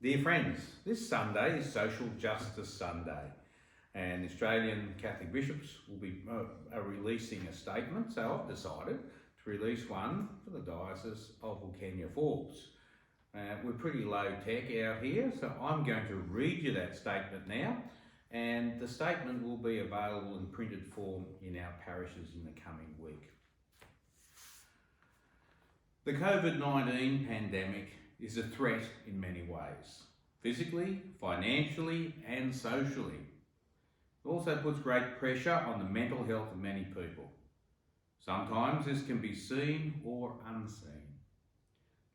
Dear friends, this Sunday is Social Justice Sunday, and Australian Catholic bishops will be releasing a statement, so I've decided to release one for the Diocese of Wilcannia-Forbes. We're pretty low tech out here, so I'm going to read you that statement now, and the statement will be available in printed form in our parishes in the coming week. The COVID-19 pandemic is a threat in many ways, physically, financially and socially. It also puts great pressure on the mental health of many people. Sometimes this can be seen or unseen.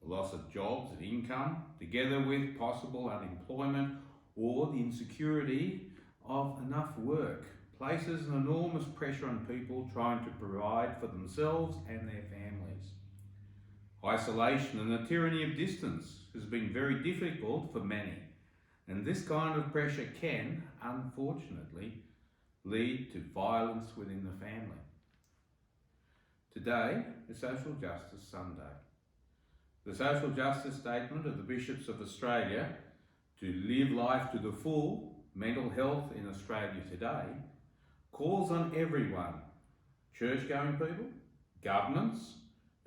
The loss of jobs and income, together with possible unemployment or the insecurity of enough work, places an enormous pressure on people trying to provide for themselves and their families. Isolation and the tyranny of distance has been very difficult for many, and this kind of pressure can, unfortunately, lead to violence within the family. Today is Social Justice Sunday. The Social Justice Statement of the Bishops of Australia to live life to the full, mental health in Australia today, calls on everyone, church-going people, governments,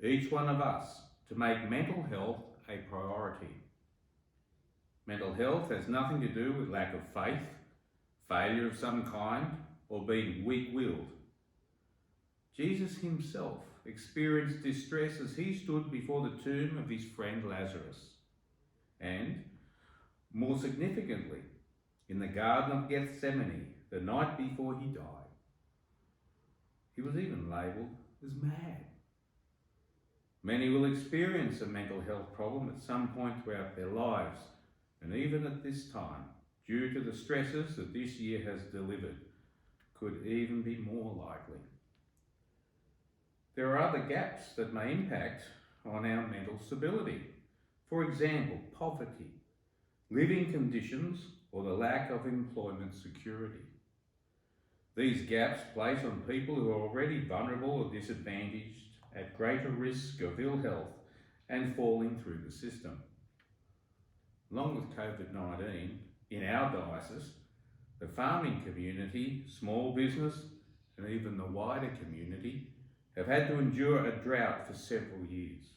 each one of us, to make mental health a priority. Mental health has nothing to do with lack of faith, failure of some kind, or being weak-willed. Jesus himself experienced distress as he stood before the tomb of his friend Lazarus. And, more significantly, in the Garden of Gethsemane, the night before he died. He was even labelled as mad. Many will experience a mental health problem at some point throughout their lives, and even at this time, due to the stresses that this year has delivered, could even be more likely. There are other gaps that may impact on our mental stability. For example, poverty, living conditions, or the lack of employment security. These gaps place on people who are already vulnerable or disadvantaged at greater risk of ill health and falling through the system. Along with COVID-19, in our diocese, the farming community, small business, and even the wider community have had to endure a drought for several years.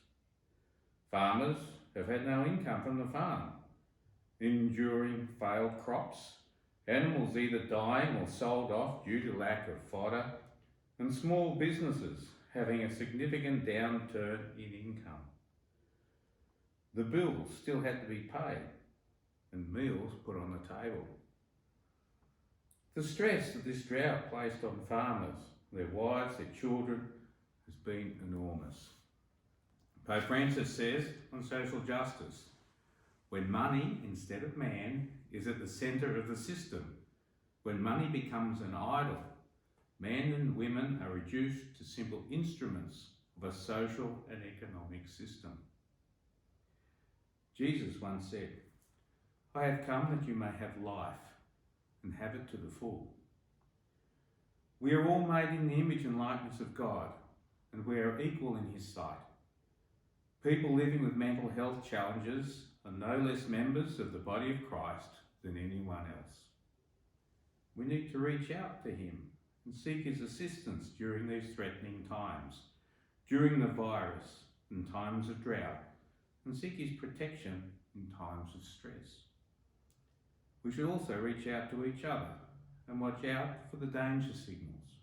Farmers have had no income from the farm, enduring failed crops, animals either dying or sold off due to lack of fodder, and small businesses having a significant downturn in income. The bills still had to be paid and meals put on the table. The stress that this drought placed on farmers, their wives, their children, has been enormous. Pope Francis says on social justice, when money instead of man is at the centre of the system, when money becomes an idol, men and women are reduced to simple instruments of a social and economic system. Jesus once said, I have come that you may have life and have it to the full. We are all made in the image and likeness of God, and we are equal in his sight. People living with mental health challenges are no less members of the body of Christ than anyone else. We need to reach out to him and seek his assistance during these threatening times, during the virus and times of drought, and seek his protection in times of stress. We should also reach out to each other and watch out for the danger signals.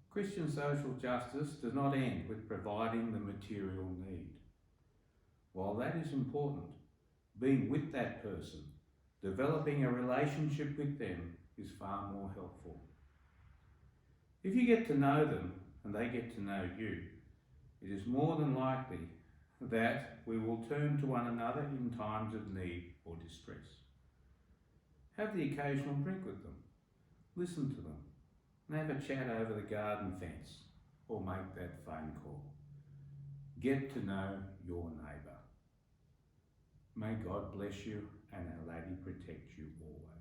Christian social justice does not end with providing the material need. While that is important, being with that person, developing a relationship with them is far more helpful. If you get to know them and they get to know you, it is more than likely that we will turn to one another in times of need or distress. Have the occasional drink with them, listen to them, and have a chat over the garden fence or make that phone call. Get to know your neighbour. May God bless you and Our Lady protect you always.